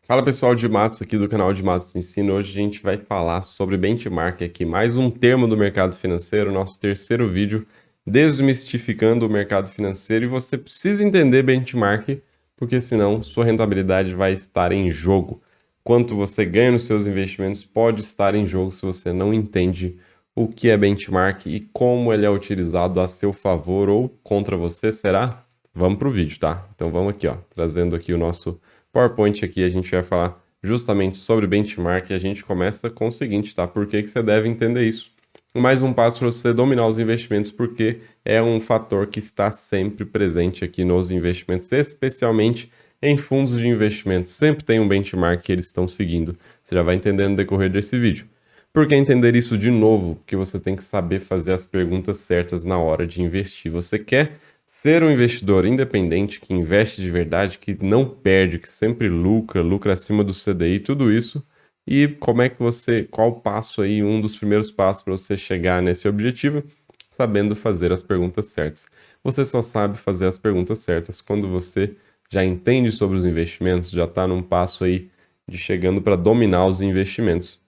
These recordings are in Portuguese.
Fala pessoal de Matos aqui do canal de Matos Ensino. Hoje a gente vai falar sobre benchmark aqui, mais um termo do mercado financeiro, nosso terceiro vídeo, desmistificando o mercado financeiro. E você precisa entender benchmark, porque senão sua rentabilidade vai estar em jogo. Quanto você ganha nos seus investimentos pode estar em jogo se você não entende o que é benchmark e como ele é utilizado a seu favor ou contra você, será? Vamos para o vídeo, tá? Então vamos aqui, ó, trazendo aqui o nosso PowerPoint aqui, a gente vai falar justamente sobre benchmark e a gente começa com o seguinte, tá? Por que que você deve entender isso? Mais um passo para você dominar os investimentos, porque é um fator que está sempre presente aqui nos investimentos, especialmente em fundos de investimento. Sempre tem um benchmark que eles estão seguindo. Você já vai entender no decorrer desse vídeo. Por que entender isso de novo? Porque você tem que saber fazer as perguntas certas na hora de investir. Você quer ser um investidor independente que investe de verdade, que não perde, que sempre lucra, lucra acima do CDI, tudo isso. E como é que você, qual o passo aí, um dos primeiros passos para você chegar nesse objetivo? Sabendo fazer as perguntas certas. Você só sabe fazer as perguntas certas quando você já entende sobre os investimentos, já está num passo aí de chegando para dominar os investimentos.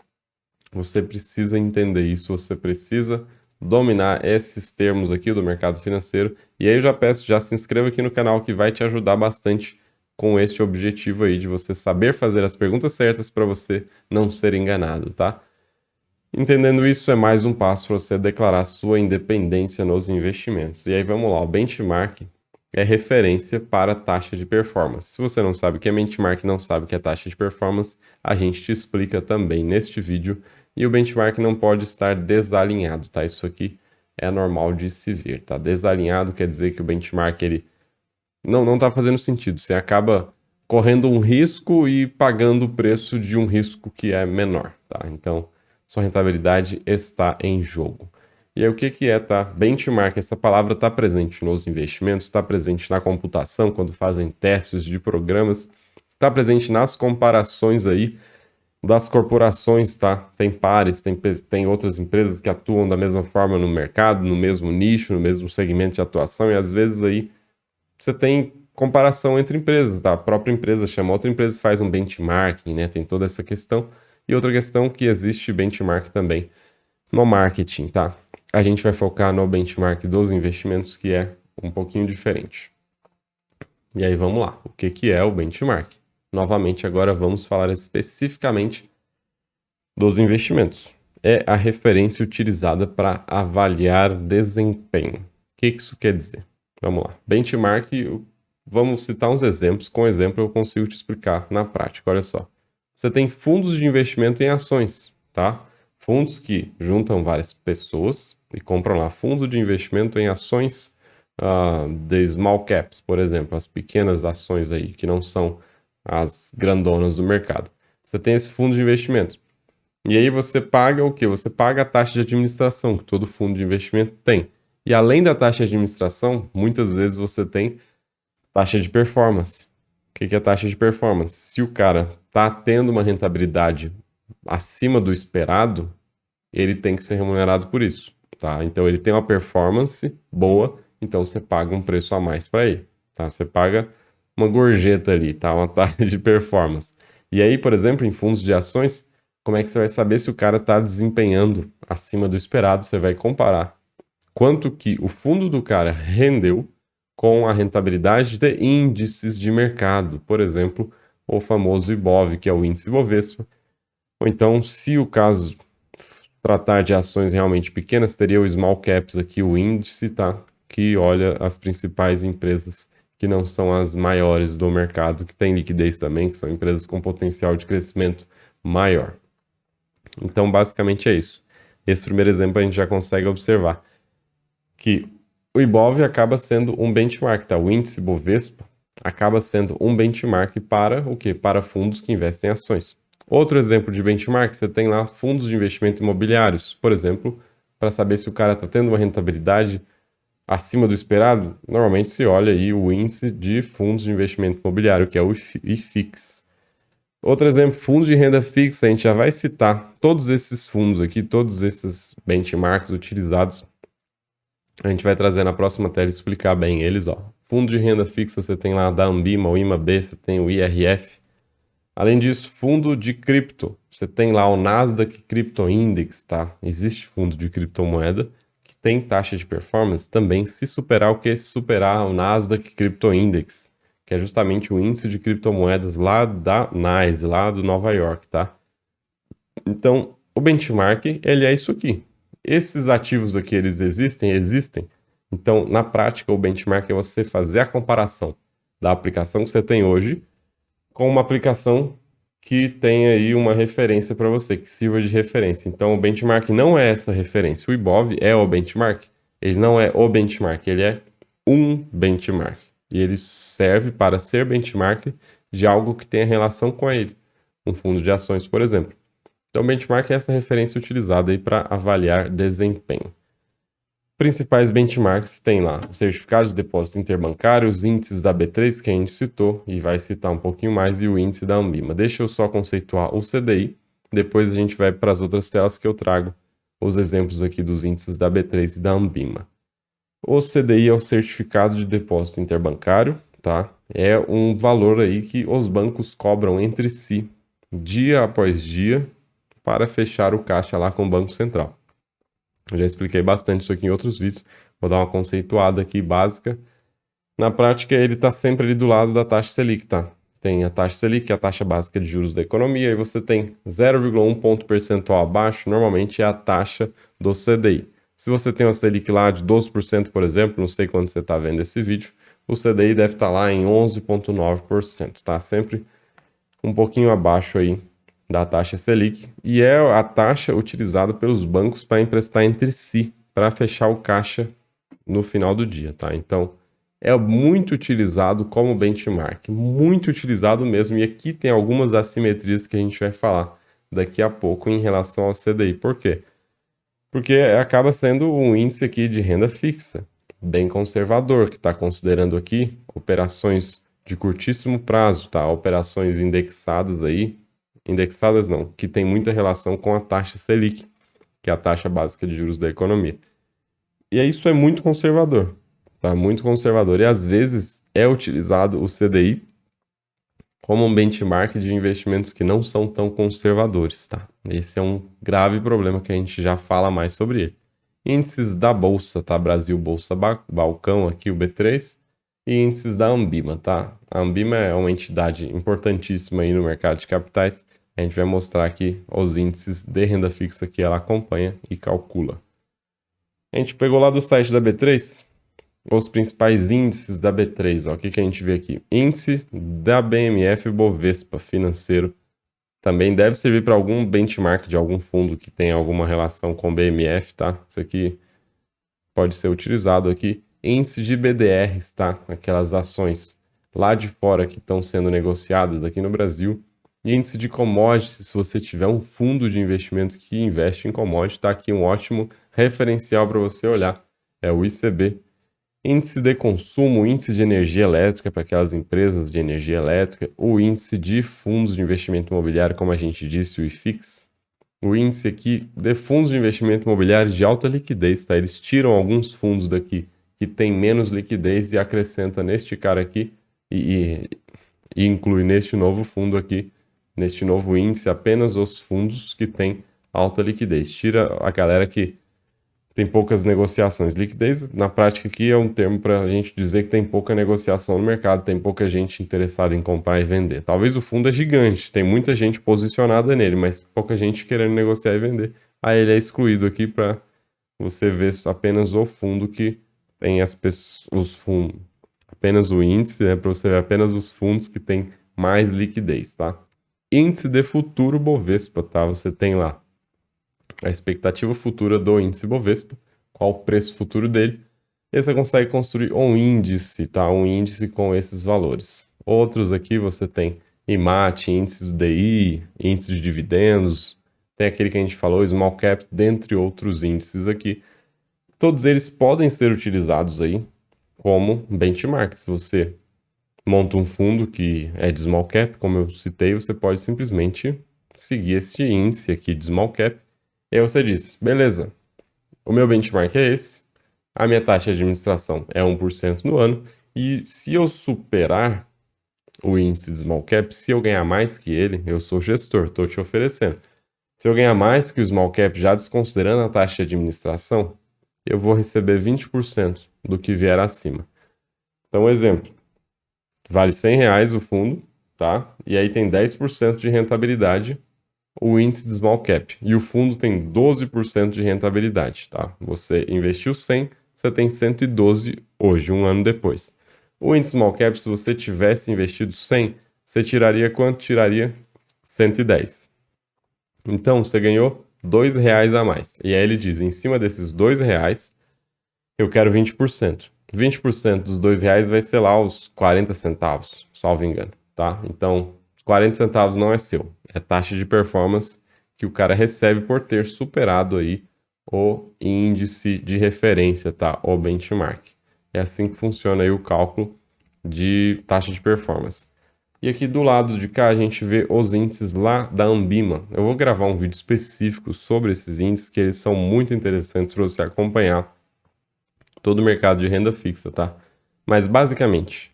Você precisa entender isso, você precisa dominar esses termos aqui do mercado financeiro. E aí eu já peço, já se inscreva aqui no canal que vai te ajudar bastante com este objetivo aí de você saber fazer as perguntas certas para você não ser enganado, tá? Entendendo isso, é mais um passo para você declarar sua independência nos investimentos. E aí vamos lá, o benchmark é referência para taxa de performance. Se você não sabe o que é benchmark, não sabe o que é taxa de performance, a gente te explica também neste vídeo. E o benchmark não pode estar desalinhado, tá? Isso aqui é normal de se ver, tá? Desalinhado quer dizer que o benchmark ele não está fazendo sentido. Você acaba correndo um risco e pagando o preço de um risco que é menor, tá? Então, sua rentabilidade está em jogo. E aí, o que que é, tá? Benchmark, essa palavra está presente nos investimentos, está presente na computação, quando fazem testes de programas, está presente nas comparações aí das corporações, tá? Tem pares, tem outras empresas que atuam da mesma forma no mercado, no mesmo nicho, no mesmo segmento de atuação, e às vezes aí você tem comparação entre empresas, tá? A própria empresa chama outra empresa e faz um benchmarking, né? Tem toda essa questão. E outra questão que existe benchmark também no marketing, tá? A gente vai focar no benchmark dos investimentos, que é um pouquinho diferente. E aí vamos lá. O que que é o benchmark? Novamente, agora vamos falar especificamente dos investimentos. É a referência utilizada para avaliar desempenho. O que que isso quer dizer? Vamos lá. Benchmark, vamos citar uns exemplos. Com exemplo, eu consigo te explicar na prática. Olha só. Você tem fundos de investimento em ações, tá? Fundos que juntam várias pessoas e compram lá fundo de investimento em ações de small caps, por exemplo, as pequenas ações aí que não são as grandonas do mercado. Você tem esse fundo de investimento. E aí você paga o quê? Você paga a taxa de administração que todo fundo de investimento tem. E além da taxa de administração, muitas vezes você tem taxa de performance. O que é taxa de performance? Se o cara está tendo uma rentabilidade acima do esperado, ele tem que ser remunerado por isso, tá? Então ele tem uma performance boa, então você paga um preço a mais para ele, tá? Você paga uma gorjeta ali, tá? Uma taxa de performance. E aí, por exemplo, em fundos de ações, como é que você vai saber se o cara está desempenhando acima do esperado? Você vai comparar quanto que o fundo do cara rendeu com a rentabilidade de índices de mercado, por exemplo, o famoso IBOV, que é o índice Bovespa. Ou então, se o caso tratar de ações realmente pequenas, teria o small caps aqui, o índice, tá? Que olha as principais empresas que não são as maiores do mercado, que tem liquidez também, que são empresas com potencial de crescimento maior. Então, basicamente é isso. Esse primeiro exemplo a gente já consegue observar que o IBOV acaba sendo um benchmark, tá? O índice Bovespa acaba sendo um benchmark para o quê? Para fundos que investem em ações. Outro exemplo de benchmark, você tem lá fundos de investimento imobiliários, por exemplo, para saber se o cara está tendo uma rentabilidade acima do esperado, normalmente se olha aí o índice de fundos de investimento imobiliário, que é o IFIX. Outro exemplo, fundos de renda fixa, a gente já vai citar todos esses fundos aqui, todos esses benchmarks utilizados. A gente vai trazer na próxima tela e explicar bem eles, ó. Fundo de renda fixa, você tem lá da Ambima, o IMAB, você tem o IRF. Além disso, fundo de cripto. Você tem lá o Nasdaq Crypto Index, tá? Existe fundo de criptomoeda que tem taxa de performance também se superar o que? Se superar o Nasdaq Crypto Index, que é justamente o índice de criptomoedas lá da NYSE, lá do Nova York, tá? Então, o benchmark, ele é isso aqui. Esses ativos aqui, eles existem? Existem. Então, na prática, o benchmark é você fazer a comparação da aplicação que você tem hoje com uma aplicação que tem aí uma referência para você, que sirva de referência. Então, o benchmark não é essa referência. O Ibov é o benchmark. Ele não é o benchmark, ele é um benchmark. E ele serve para ser benchmark de algo que tenha relação com ele. Um fundo de ações, por exemplo. Então, benchmark é essa referência utilizada aí para avaliar desempenho. Principais benchmarks tem lá o certificado de depósito interbancário, os índices da B3 que a gente citou e vai citar um pouquinho mais e o índice da Ambima. Deixa eu só conceituar o CDI, depois a gente vai para as outras telas que eu trago os exemplos aqui dos índices da B3 e da Ambima. O CDI é o certificado de depósito interbancário, tá? É um valor aí que os bancos cobram entre si, dia após dia, para fechar o caixa lá com o Banco Central. Eu já expliquei bastante isso aqui em outros vídeos, vou dar uma conceituada aqui básica. Na prática, ele está sempre ali do lado da taxa Selic, tá? Tem a taxa Selic, que é a taxa básica de juros da economia, e você tem 0,1 ponto percentual abaixo, normalmente é a taxa do CDI. Se você tem uma Selic lá de 12%, por exemplo, não sei quando você está vendo esse vídeo, o CDI deve estar lá em 11,9%, tá? Sempre um pouquinho abaixo aí da taxa Selic, e é a taxa utilizada pelos bancos para emprestar entre si, para fechar o caixa no final do dia, tá? Então, é muito utilizado como benchmark, muito utilizado mesmo, e aqui tem algumas assimetrias que a gente vai falar daqui a pouco em relação ao CDI. Por quê? Porque acaba sendo um índice aqui de renda fixa, bem conservador, que está considerando aqui operações de curtíssimo prazo, tá? Operações indexadas aí, indexadas não, que tem muita relação com a taxa Selic, que é a taxa básica de juros da economia. E isso é muito conservador, tá? Muito conservador. E às vezes é utilizado o CDI como um benchmark de investimentos que não são tão conservadores, tá? Esse é um grave problema que a gente já fala mais sobre ele. Índices da Bolsa, tá? Brasil Bolsa Balcão, aqui o B3, e índices da Ambima, tá? A Ambima é uma entidade importantíssima aí no mercado de capitais. A gente vai mostrar aqui os índices de renda fixa que ela acompanha e calcula. A gente pegou lá do site da B3 os principais índices da B3, ó. O que a gente vê aqui? Índice da BMF Bovespa financeiro. Também deve servir para algum benchmark de algum fundo que tenha alguma relação com BMF, tá? Isso aqui pode ser utilizado aqui. Índice de BDRs, tá? Aquelas ações lá de fora que estão sendo negociadas aqui no Brasil. E índice de commodities, se você tiver um fundo de investimento que investe em commodities, tá aqui um ótimo referencial para você olhar. É o ICB. Índice de consumo, índice de energia elétrica para aquelas empresas de energia elétrica, o índice de fundos de investimento imobiliário, como a gente disse, o IFIX. O índice aqui de fundos de investimento imobiliário de alta liquidez, tá? Eles tiram alguns fundos daqui que tem menos liquidez e acrescenta neste cara aqui e inclui neste novo fundo aqui, neste novo índice, apenas os fundos que têm alta liquidez. Tira a galera que tem poucas negociações. Liquidez, na prática, aqui é um termo para a gente dizer que tem pouca negociação no mercado, tem pouca gente interessada em comprar e vender. Talvez o fundo é gigante, tem muita gente posicionada nele, mas pouca gente querendo negociar e vender. Aí ele é excluído aqui para você ver apenas o fundo que tem os fundos, apenas o índice, né, para você ver apenas os fundos que têm mais liquidez, tá? Índice de futuro Bovespa, tá? Você tem lá a expectativa futura do índice Bovespa, qual o preço futuro dele, e você consegue construir um índice, tá? Um índice com esses valores. Outros aqui você tem IMAT, índice do DI, índice de dividendos, tem aquele que a gente falou, Small Cap, dentre outros índices aqui. Todos eles podem ser utilizados aí como benchmark. Se você monta um fundo que é de Small Cap, como eu citei, você pode simplesmente seguir esse índice aqui de Small Cap. E aí você diz, beleza, o meu benchmark é esse, a minha taxa de administração é 1% no ano, e se eu superar o índice de small cap, se eu ganhar mais que ele, eu sou gestor, estou te oferecendo. Se eu ganhar mais que o small cap, já desconsiderando a taxa de administração, eu vou receber 20% do que vier acima. Então, exemplo, vale R$100 o fundo, tá? E aí tem 10% de rentabilidade o índice de small cap. E o fundo tem 12% de rentabilidade, tá? Você investiu 100, você tem 112 hoje, um ano depois. O índice small cap, se você tivesse investido 100, você tiraria quanto? Tiraria 110. Então, você ganhou R$2 a mais. E aí ele diz, em cima desses R$2, eu quero 20%. 20% dos R$2 vai ser lá os 40 centavos, salvo engano, tá? Então, os 40 centavos não é seu, é taxa de performance que o cara recebe por ter superado aí o índice de referência, tá? O benchmark. É assim que funciona aí o cálculo de taxa de performance. E aqui do lado de cá a gente vê os índices lá da Ambima. Eu vou gravar um vídeo específico sobre esses índices, que eles são muito interessantes para você acompanhar todo o mercado de renda fixa, tá? Mas basicamente,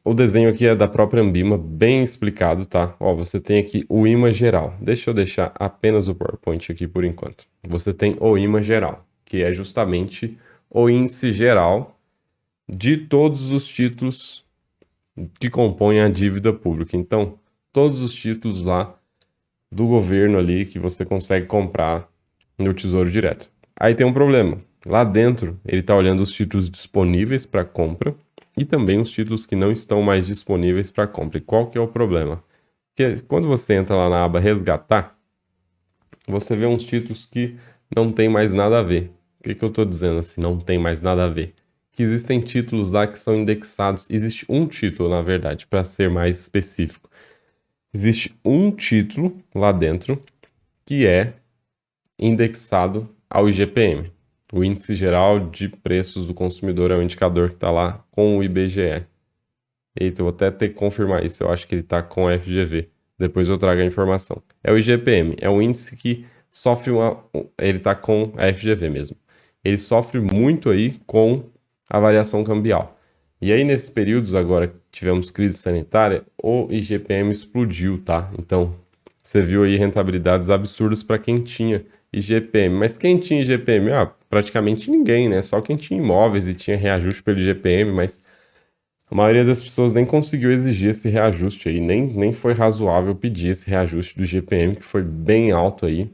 o desenho aqui é da própria Ambima, bem explicado, tá? Ó, você tem aqui o IMA geral. Deixa eu deixar apenas o PowerPoint aqui por enquanto. Você tem o IMA geral, que é justamente o índice geral de todos os títulos que compõem a dívida pública. Então, todos os títulos lá do governo ali que você consegue comprar no Tesouro Direto. Aí tem um problema. Lá dentro, ele está olhando os títulos disponíveis para compra e também os títulos que não estão mais disponíveis para compra. E qual que é o problema? Porque quando você entra lá na aba resgatar, você vê uns títulos que não tem mais nada a ver. O que eu estou dizendo assim, não tem mais nada a ver? Que existem títulos lá que são indexados. Existe um título, na verdade, para ser mais específico. Existe um título lá dentro que é indexado ao IGPM. O Índice Geral de Preços do Consumidor é um indicador que está lá com o IBGE. Eita, eu vou até ter que confirmar isso, eu acho que ele está com a FGV. Depois eu trago a informação. É o IGPM, é um índice que sofre ele está com a FGV mesmo. Ele sofre muito aí com a variação cambial. E aí, nesses períodos agora que tivemos crise sanitária, o IGPM explodiu, tá? Então, você viu aí rentabilidades absurdas para quem tinha IGPM. Mas quem tinha IGPM? Ah, praticamente ninguém, né? Só quem tinha imóveis e tinha reajuste pelo IGPM, mas a maioria das pessoas nem conseguiu exigir esse reajuste aí, nem foi razoável pedir esse reajuste do IGPM, que foi bem alto aí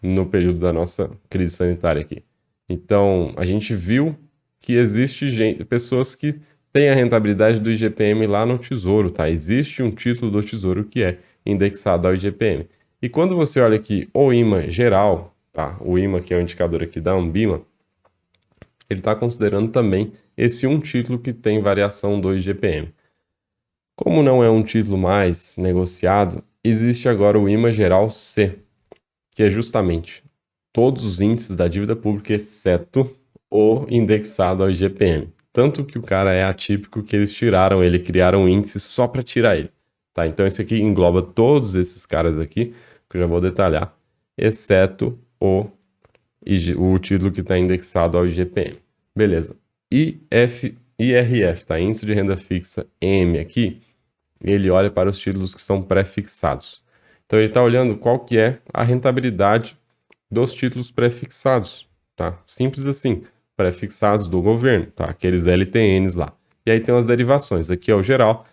no período da nossa crise sanitária aqui. Então, a gente viu que existe pessoas que têm a rentabilidade do IGPM lá no Tesouro, tá? Existe um título do Tesouro que é indexado ao IGPM. E quando você olha aqui o IMA geral, tá? O IMA, que é o indicador aqui da Ambima, ele está considerando também esse um título que tem variação do IGPM. Como não é um título mais negociado, existe agora o IMA geral C, que é justamente todos os índices da dívida pública, exceto o indexado ao IGPM. Tanto que o cara é atípico que eles tiraram ele, criaram um índice só para tirar ele. Tá? Então esse aqui engloba todos esses caras aqui, que eu já vou detalhar, exceto o título que está indexado ao IGPM. Beleza. IRF, tá? Índice de renda fixa M aqui, ele olha para os títulos que são pré-fixados. Então ele está olhando qual que é a rentabilidade dos títulos pré-fixados, tá? Simples assim, pré-fixados do governo, tá? Aqueles LTNs lá. E aí tem as derivações, aqui é o geral,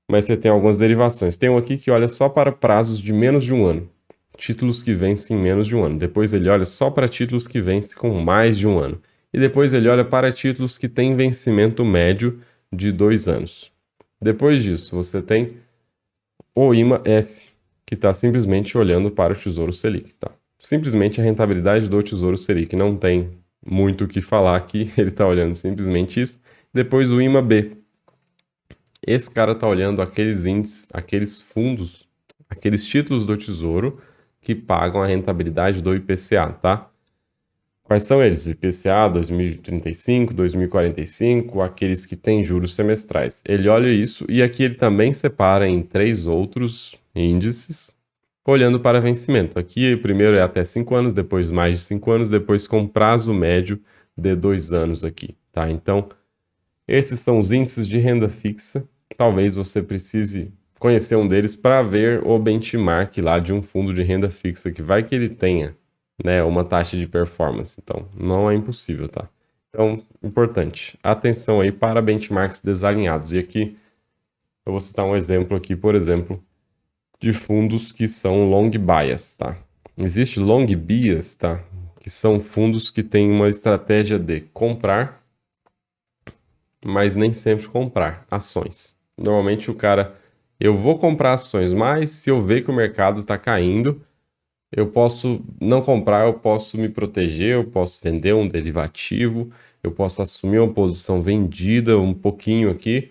mas você tem algumas derivações. Tem um aqui que olha só para prazos de menos de um ano, títulos que vencem em menos de um ano. Depois ele olha só para títulos que vencem com mais de um ano. E depois ele olha para títulos que têm vencimento médio de 2 anos. Depois disso, você tem o IMA S, que está simplesmente olhando para o Tesouro Selic, tá? Simplesmente a rentabilidade do Tesouro Selic, não tem muito o que falar aqui, ele está olhando simplesmente isso. Depois o IMA B. Esse cara está olhando aqueles índices, aqueles fundos, aqueles títulos do Tesouro que pagam a rentabilidade do IPCA, tá? Quais são eles? IPCA 2035, 2045, aqueles que têm juros semestrais. Ele olha isso e aqui ele também separa em 3 outros índices, olhando para vencimento. Aqui o primeiro é até 5 anos, depois mais de 5 anos, depois com prazo médio de 2 anos aqui, tá? Então, esses são os índices de renda fixa talvez você precise conhecer um deles para ver o benchmark lá de um fundo de renda fixa, que vai que ele tenha, né, uma taxa de performance. Então, não é impossível, tá? Então, importante, atenção aí para benchmarks desalinhados. E aqui eu vou citar um exemplo aqui, por exemplo, de fundos que são long bias, tá? Existe long bias, tá? Que são fundos que têm uma estratégia de comprar, mas nem sempre comprar ações. Normalmente o cara, eu vou comprar ações, mas se eu ver que o mercado está caindo, eu posso não comprar, eu posso me proteger, eu posso vender um derivativo, eu posso assumir uma posição vendida um pouquinho aqui,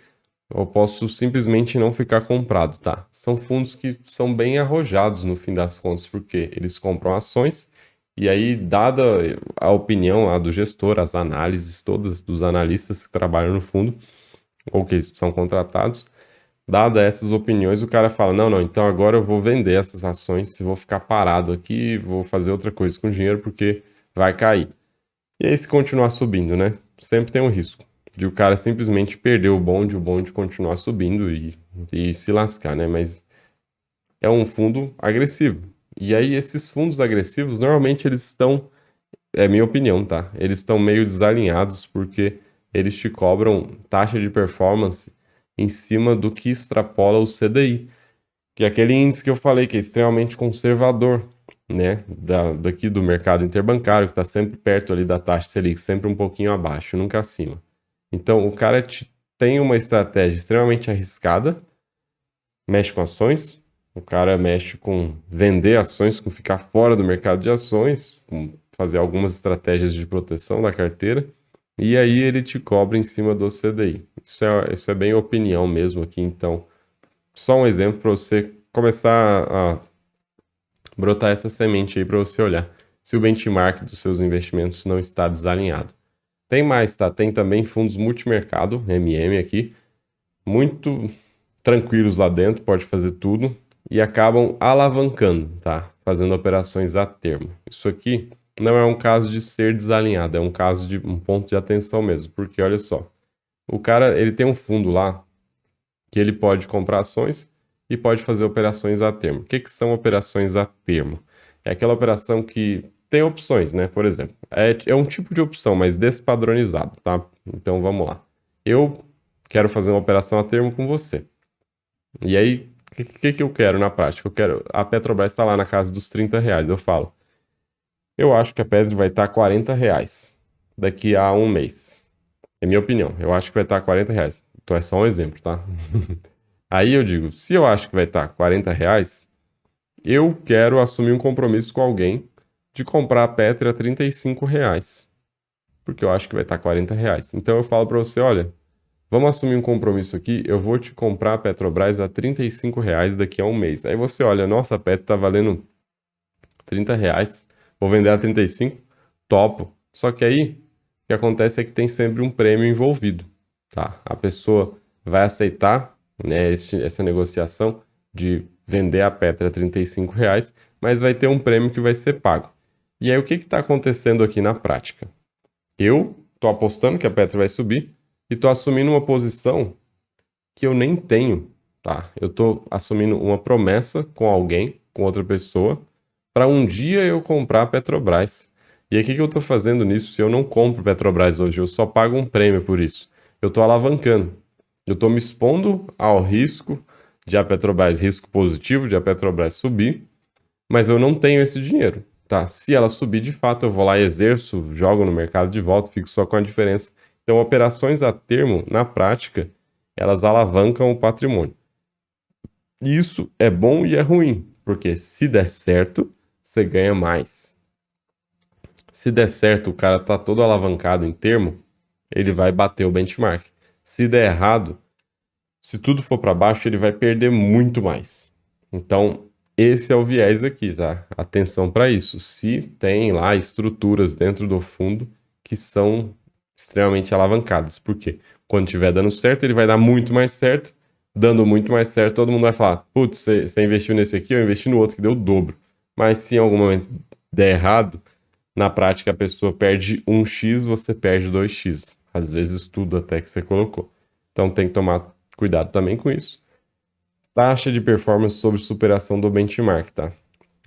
eu posso simplesmente não ficar comprado, tá? São fundos que são bem arrojados no fim das contas, porque eles compram ações e aí, dada a opinião lá do gestor, as análises todas dos analistas que trabalham no fundo ou que são contratados, dada essas opiniões, o cara fala: não, não, então agora eu vou vender essas ações, vou ficar parado aqui, vou fazer outra coisa com o dinheiro porque vai cair. E aí, se continuar subindo, né? Sempre tem um risco de o cara simplesmente perder o bonde continuar subindo e se lascar, né? Mas é um fundo agressivo. E aí, esses fundos agressivos, normalmente eles estão, é minha opinião, tá? Eles estão meio desalinhados porque eles te cobram taxa de performance em cima do que extrapola o CDI, que é aquele índice que eu falei que é extremamente conservador, né? Daqui do mercado interbancário, que está sempre perto ali da taxa Selic, sempre um pouquinho abaixo, nunca acima. Então, o cara tem uma estratégia extremamente arriscada, mexe com ações, o cara mexe com vender ações, com ficar fora do mercado de ações, com fazer algumas estratégias de proteção da carteira, e aí ele te cobra em cima do CDI. Isso é bem opinião mesmo aqui, então, só um exemplo para você começar a brotar essa semente aí para você olhar se o benchmark dos seus investimentos não está desalinhado. Tem mais, tá? Tem também fundos multimercado, MM aqui, muito tranquilos lá dentro, pode fazer tudo e acabam alavancando, tá? Fazendo operações a termo. Isso aqui não é um caso de ser desalinhado, é um caso de um ponto de atenção mesmo, porque olha só, o cara, ele tem um fundo lá que ele pode comprar ações e pode fazer operações a termo. O que que são operações a termo? É aquela operação que tem opções, né? Por exemplo, é um tipo de opção, mas despadronizado, tá? Então vamos lá. Eu quero fazer uma operação a termo com você. E aí, o que eu quero na prática? A Petrobras está lá na casa dos R$ 30. Eu falo, eu acho que a Petro vai estar R$ 40 daqui a um mês. É minha opinião. Eu acho que vai estar R$ 40. Então é só um exemplo, tá? Aí eu digo, se eu acho que vai estar R$ 40, eu quero assumir um compromisso com alguém de comprar a Petro a R$ 35, porque eu acho que vai estar R$ 40. Então eu falo para você, olha, vamos assumir um compromisso aqui, eu vou te comprar a Petrobras a R$ 35 daqui a um mês. Aí você olha, nossa, a Petro tá valendo R$ 30, vou vender a 35, topo. Só que aí, o que acontece é que tem sempre um prêmio envolvido, tá? A pessoa vai aceitar, né, essa negociação de vender a Petro a R$ 35, mas vai ter um prêmio que vai ser pago. E aí, o que está acontecendo aqui na prática? Eu tô apostando que a Petro vai subir e tô assumindo uma posição que eu nem tenho, tá? Eu tô assumindo uma promessa com alguém, com outra pessoa, para um dia eu comprar a Petrobras. E aí, o que que eu tô fazendo nisso se eu não compro Petrobras hoje? Eu só pago um prêmio por isso. Eu tô alavancando. Eu tô me expondo ao risco de a Petrobras, risco positivo de a Petrobras subir, mas eu não tenho esse dinheiro, tá? Se ela subir de fato, eu vou lá e exerço, jogo no mercado de volta, fico só com a diferença. Então, operações a termo, na prática, elas alavancam o patrimônio. Isso é bom e é ruim, porque se der certo, você ganha mais. Se der certo, o cara tá todo alavancado em termo, ele vai bater o benchmark. Se der errado, se tudo for para baixo, ele vai perder muito mais. Então, esse é o viés aqui, tá? Atenção para isso. Se tem lá estruturas dentro do fundo que são extremamente alavancadas. Por quê? Quando estiver dando certo, ele vai dar muito mais certo. Dando muito mais certo, todo mundo vai falar: putz, você investiu nesse aqui, eu investi no outro que deu o dobro. Mas se em algum momento der errado, na prática a pessoa perde 1x, você perde 2x. Às vezes tudo até que você colocou. Então tem que tomar cuidado também com isso. Taxa de performance sobre superação do benchmark, tá?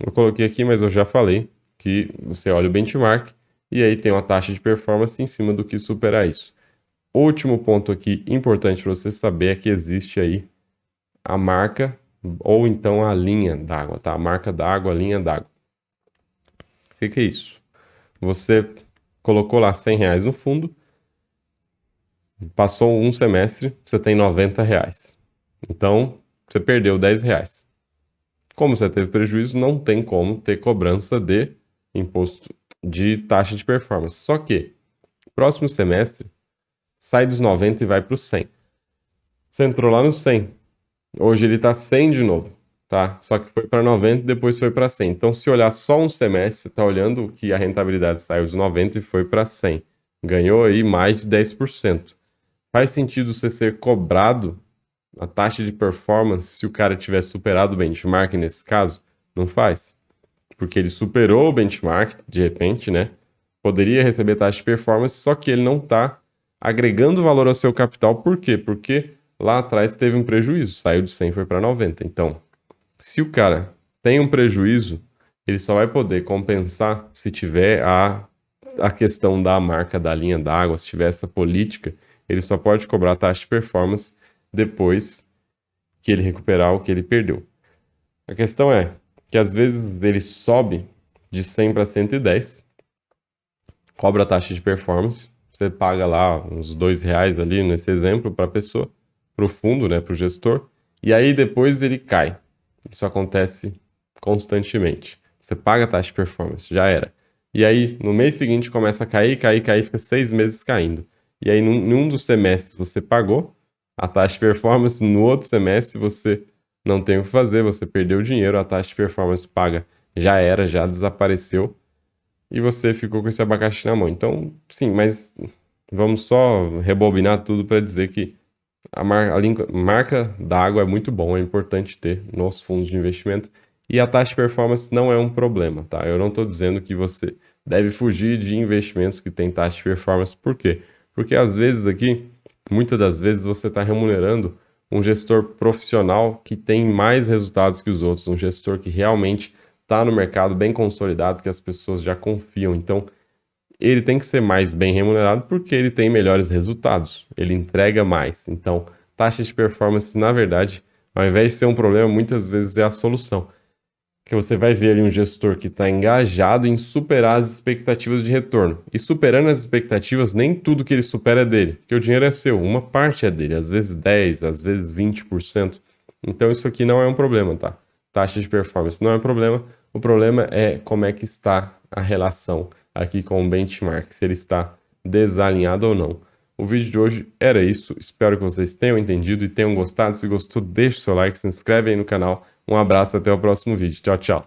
Eu coloquei aqui, mas eu já falei que você olha o benchmark e aí tem uma taxa de performance em cima do que superar isso. Último ponto aqui importante para você saber é que existe aí a marca ou então a linha d'água, tá? A marca d'água, a linha d'água. O que é isso? Você colocou lá R$ 100 no fundo, passou um semestre, você tem R$ 90. Então, você perdeu R$ 10. Como você teve prejuízo, não tem como ter cobrança de imposto de taxa de performance. Só que, próximo semestre, sai dos 90 e vai para o 100. Você entrou lá no 100. Hoje ele está 100 de novo, tá? Só que foi para 90 e depois foi para 100. Então, se olhar só um semestre, você está olhando que a rentabilidade saiu dos 90 e foi para 100. Ganhou aí mais de 10%. Faz sentido você ser cobrado a taxa de performance se o cara tiver superado o benchmark nesse caso? Não faz. Porque ele superou o benchmark, de repente, né? Poderia receber taxa de performance, só que ele não está agregando valor ao seu capital. Por quê? Porque lá atrás teve um prejuízo, saiu de 100 e foi para 90. Então, se o cara tem um prejuízo, ele só vai poder compensar se tiver a questão da marca da linha d'água, se tiver essa política, ele só pode cobrar taxa de performance depois que ele recuperar o que ele perdeu. A questão é que às vezes ele sobe de 100 para 110, cobra a taxa de performance, você paga lá uns R$ 2 ali nesse exemplo para a pessoa, para o fundo, né, para o gestor, e aí depois ele cai. Isso acontece constantemente. Você paga a taxa de performance, já era. E aí no mês seguinte começa a cair, fica 6 meses caindo. E aí num dos semestres você pagou a taxa de performance, no outro semestre você não tem o que fazer, você perdeu dinheiro, a taxa de performance paga já era, já desapareceu e você ficou com esse abacaxi na mão. Então, sim, mas vamos só rebobinar tudo para dizer que a marca d'água é muito bom, é importante ter nos fundos de investimento e a taxa de performance não é um problema, tá? Eu não estou dizendo que você deve fugir de investimentos que têm taxa de performance, por quê? Porque às vezes aqui, muitas das vezes você está remunerando um gestor profissional que tem mais resultados que os outros, um gestor que realmente está no mercado bem consolidado, que as pessoas já confiam. Então, ele tem que ser mais bem remunerado porque ele tem melhores resultados, ele entrega mais. Então, taxa de performance, na verdade, ao invés de ser um problema, muitas vezes é a solução. Que você vai ver ali um gestor que está engajado em superar as expectativas de retorno. E superando as expectativas, nem tudo que ele supera é dele, porque o dinheiro é seu, uma parte é dele, às vezes 10%, às vezes 20%. Então isso aqui não é um problema, tá? Taxa de performance não é um problema, o problema é como é que está a relação aqui com o benchmark, se ele está desalinhado ou não. O vídeo de hoje era isso, espero que vocês tenham entendido e tenham gostado. Se gostou, deixa o seu like, se inscreve aí no canal. Um abraço, até o próximo vídeo. Tchau, tchau.